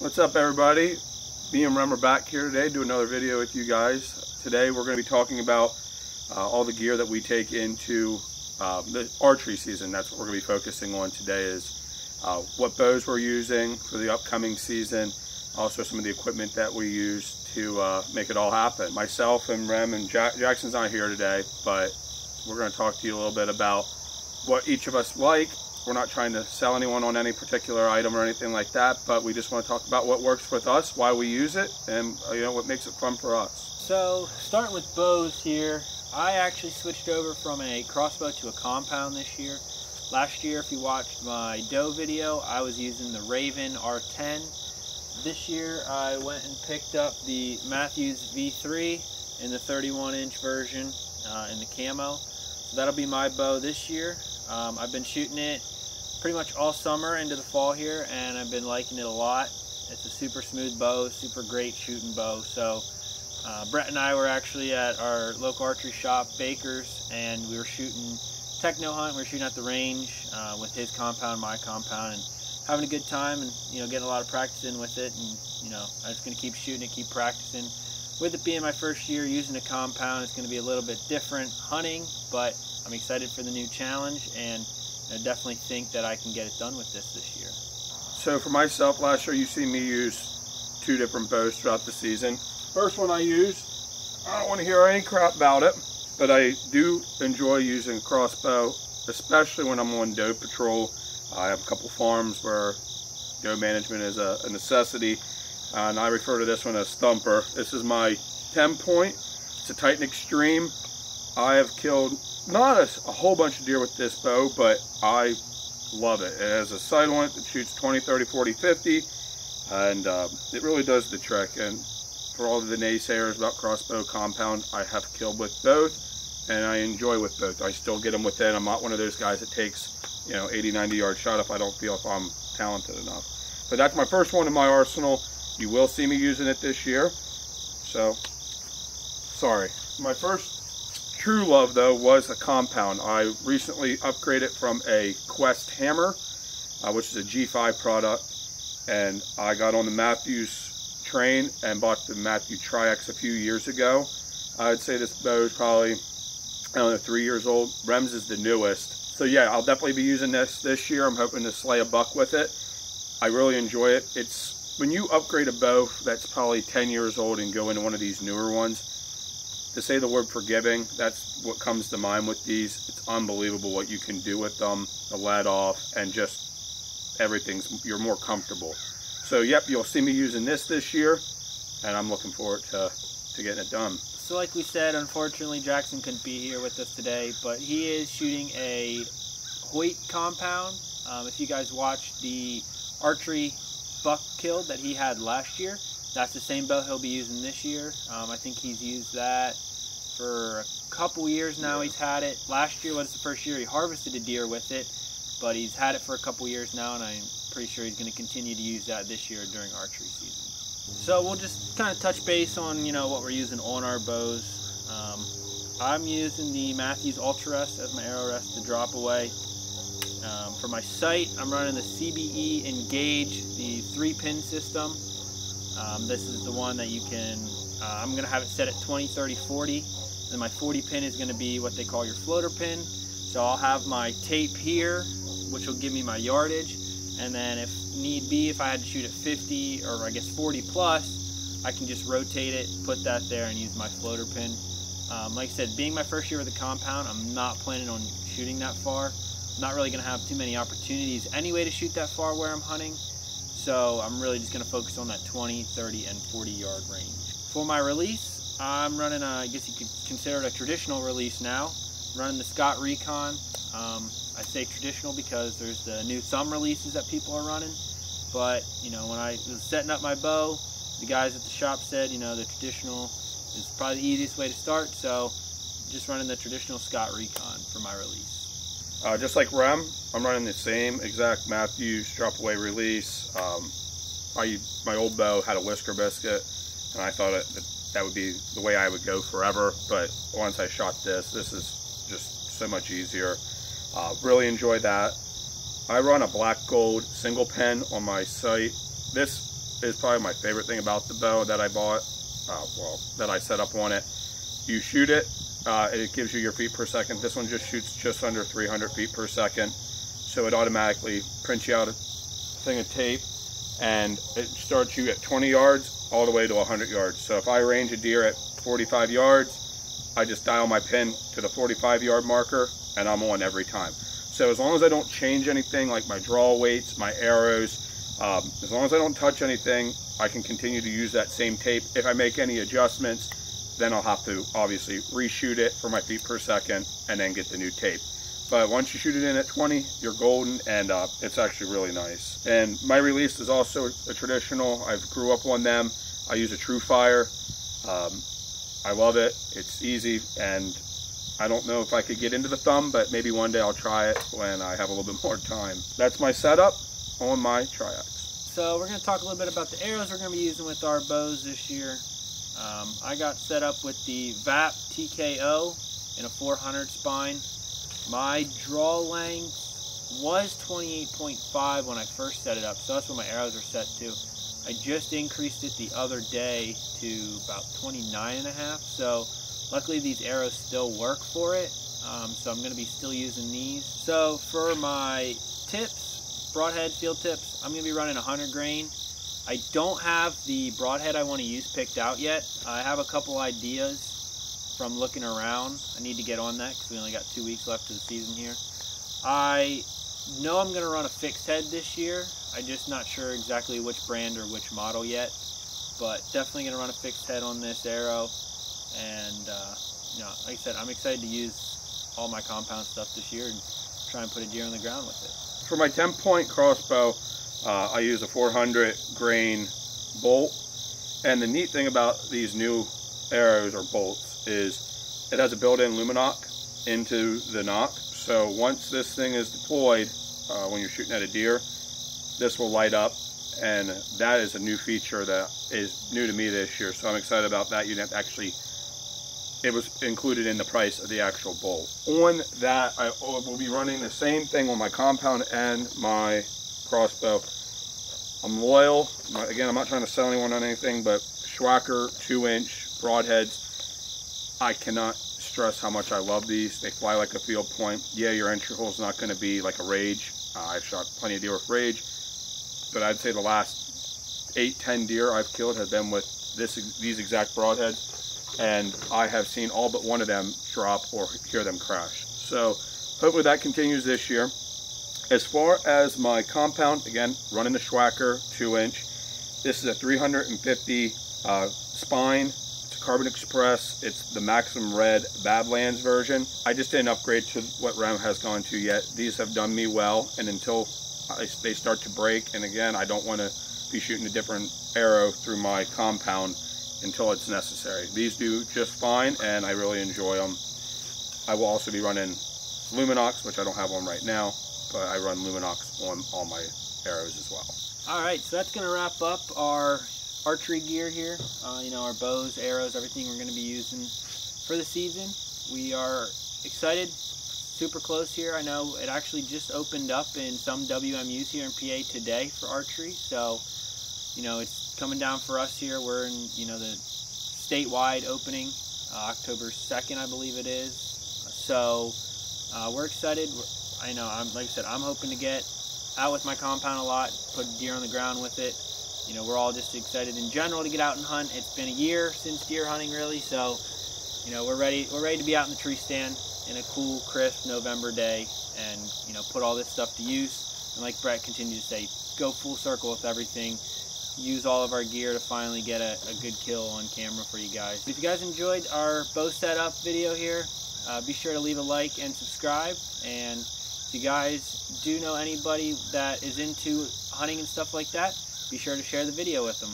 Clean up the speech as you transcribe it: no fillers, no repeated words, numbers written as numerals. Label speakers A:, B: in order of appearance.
A: What's up, everybody? Me and Rem are back here today to do another video with you guys. Today we're going to be talking about all the gear that we take into the archery season. That's what we're going to be focusing on today, is what bows we're using for the upcoming season, also some of the equipment that we use to make it all happen. Myself and Rem and Jackson's not here today, but we're going to talk to you a little bit about what each of us like. We're not trying to sell anyone on any particular item or anything like that, but we just want to talk about what works with us, why we use it, and what makes it fun for us.
B: So starting with bows here, I actually switched over from a crossbow to a compound this year. Last year, if you watched my doe video, I was using the Raven R10. This year I went and picked up the Mathews V3 in the 31-inch version in the camo. So that'll be my bow this year. I've been shooting it pretty much all summer into the fall here, and I've been liking it a lot. It's a super smooth bow, super great shooting bow. So Brett and I were actually at our local archery shop, Baker's, and we were shooting techno hunt. We were shooting at the range with his compound, my compound, and having a good time, and getting a lot of practice in with it. And I'm just going to keep shooting it, keep practicing. With it being my first year using a compound, it's going to be a little bit different hunting, but I'm excited for the new challenge, and I definitely think that I can get it done with this year.
A: So for myself, last year you've seen me use two different bows throughout the season. First one I used, I don't want to hear any crap about it, but I do enjoy using a crossbow, especially when I'm on doe patrol. I have a couple farms where doe management is a necessity, and I refer to this one as Thumper. This is my 10 point. It's a Titan Extreme. I have killed not a whole bunch of deer with this bow, but I love it. It has a sight on it that shoots 20, 30, 40, 50, and it really does the trick. And for all of the naysayers about crossbow compound, I have killed with both, and I enjoy with both. I still get them within. I'm not one of those guys that takes 80, 90 yard shot if I don't feel if I'm talented enough. But that's my first one in my arsenal. You will see me using it this year. So, sorry. My first true love, though, was a compound. I recently upgraded from a Quest hammer, which is a G5 product, and I got on the Mathews train and bought the Mathews Tri-X a few years ago. I'd say this bow is probably, I don't know, 3 years old. Rem's is the newest. So yeah, I'll definitely be using this year. I'm hoping to slay a buck with it. I really enjoy it. It's when you upgrade a bow that's probably 10 years old and go into one of these newer ones, to say the word forgiving, that's what comes to mind with these. It's unbelievable what you can do with them, the let off, and just you're more comfortable. So yep, you'll see me using this year, and I'm looking forward to getting it done.
B: So like we said, unfortunately Jackson couldn't be here with us today, but he is shooting a Hoyt compound. If you guys watched the archery buck kill that he had last year, that's the same bow he'll be using this year. I think he's used that for a couple years now. He's had it. Last year was the first year he harvested a deer with it, but he's had it for a couple years now, and I'm pretty sure he's going to continue to use that this year during archery season. So we'll just kind of touch base on what we're using on our bows. I'm using the Mathews Ultra Rest as my arrow rest to drop away. For my sight, I'm running the CBE Engage, the 3-pin system. This is the one that you can, I'm going to have it set at 20, 30, 40. Then my 40 pin is going to be what they call your floater pin. So I'll have my tape here, which will give me my yardage. And then if need be, if I had to shoot at 50 or I guess 40 plus, I can just rotate it, put that there, and use my floater pin. Like I said, being my first year with the compound, I'm not planning on shooting that far. I'm not really going to have too many opportunities anyway to shoot that far where I'm hunting. So I'm really just going to focus on that 20, 30, and 40 yard range. For my release, I'm running I guess you could consider it a traditional release now. I'm running the Scott Recon. I say traditional because there's the new thumb releases that people are running. But, when I was setting up my bow, the guys at the shop said, the traditional is probably the easiest way to start. So just running the traditional Scott Recon for my release.
A: Just like Rem, I'm running the same exact Mathews drop away release. My old bow had a whisker biscuit, and I thought that would be the way I would go forever. But once I shot this is just so much easier. Really enjoy that. I run a black gold single pen on my sight. This is probably my favorite thing about the bow that I bought, that I set up on it. You shoot it, it gives you your feet per second. This one just shoots just under 300 feet per second. So it automatically prints you out a thing of tape, and it starts you at 20 yards all the way to 100 yards. So if I range a deer at 45 yards, I just dial my pin to the 45-yard marker, and I'm on every time. So as long as I don't change anything like my draw weights, my arrows, as long as I don't touch anything, I can continue to use that same tape. If I make any adjustments, then I'll have to obviously reshoot it for my feet per second and then get the new tape. But once you shoot it in at 20, you're golden, and it's actually really nice. And my release is also a traditional. I grew up on them. I use a True Fire. I love it. It's easy, and I don't know if I could get into the thumb, but maybe one day I'll try it when I have a little bit more time. That's my setup on my Triax.
B: So we're going to talk a little bit about the arrows we're going to be using with our bows this year. I got set up with the VAP TKO in a 400 spine. My draw length was 28.5 when I first set it up, so that's what my arrows are set to. I just increased it the other day to about 29.5, so luckily these arrows still work for it, so I'm going to be still using these. So for my tips, broadhead field tips, I'm going to be running 100 grain. I don't have the broadhead I want to use picked out yet. I have a couple ideas from looking around. I need to get on that because we only got 2 weeks left of the season here. I know I'm going to run a fixed head this year. I'm just not sure exactly which brand or which model yet, but definitely going to run a fixed head on this arrow. And you know, like I said, I'm excited to use all my compound stuff this year and try and put a deer on the ground with it.
A: For my 10-point crossbow, I use a 400 grain bolt, and the neat thing about these new arrows or bolts is it has a built-in luminoc into the nock. So once this thing is deployed, when you're shooting at a deer, this will light up, and that is a new feature that is new to me this year. So I'm excited about that. You didn't actually, it was included in the price of the actual bolt. On that, I will be running the same thing on my compound and my crossbow. I'm loyal. Again, I'm not trying to sell anyone on anything, but Schwacker 2-inch broadheads, I cannot stress how much I love these. They fly like a field point. Yeah, your entry hole is not going to be like a Rage. I've shot plenty of deer with Rage, but I'd say the last 8-10 deer I've killed have been with these exact broadheads, and I have seen all but one of them drop or hear them crash. So hopefully that continues this year. As far as my compound, again, running the Schwacker 2-inch. This is a 350 spine. It's a Carbon Express. It's the Maxim Red Badlands version. I just didn't upgrade to what Rem has gone to yet. These have done me well, and until they start to break, and again, I don't want to be shooting a different arrow through my compound until it's necessary. These do just fine, and I really enjoy them. I will also be running Luminox, which I don't have one right now, but I run Luminox on all my arrows as well.
B: Alright, so that's going to wrap up our archery gear here. You know, our bows, arrows, everything we're going to be using for the season. We are excited, super close here. I know it actually just opened up in some WMUs here in PA today for archery, so you know, it's coming down for us here. We're in, you know, the statewide opening, October 2nd, I believe it is. So we're excited. I know, like I said, I'm hoping to get out with my compound a lot, put deer on the ground with it. You know, we're all just excited in general to get out and hunt. It's been a year since deer hunting, really, so you know, we're ready to be out in the tree stand in a cool, crisp November day, and you know, put all this stuff to use. And like Brett continued to say, go full circle with everything. Use all of our gear to finally get a good kill on camera for you guys. If you guys enjoyed our bow setup video here, be sure to leave a like and subscribe. And if you guys do know anybody that is into hunting and stuff like that, be sure to share the video with them.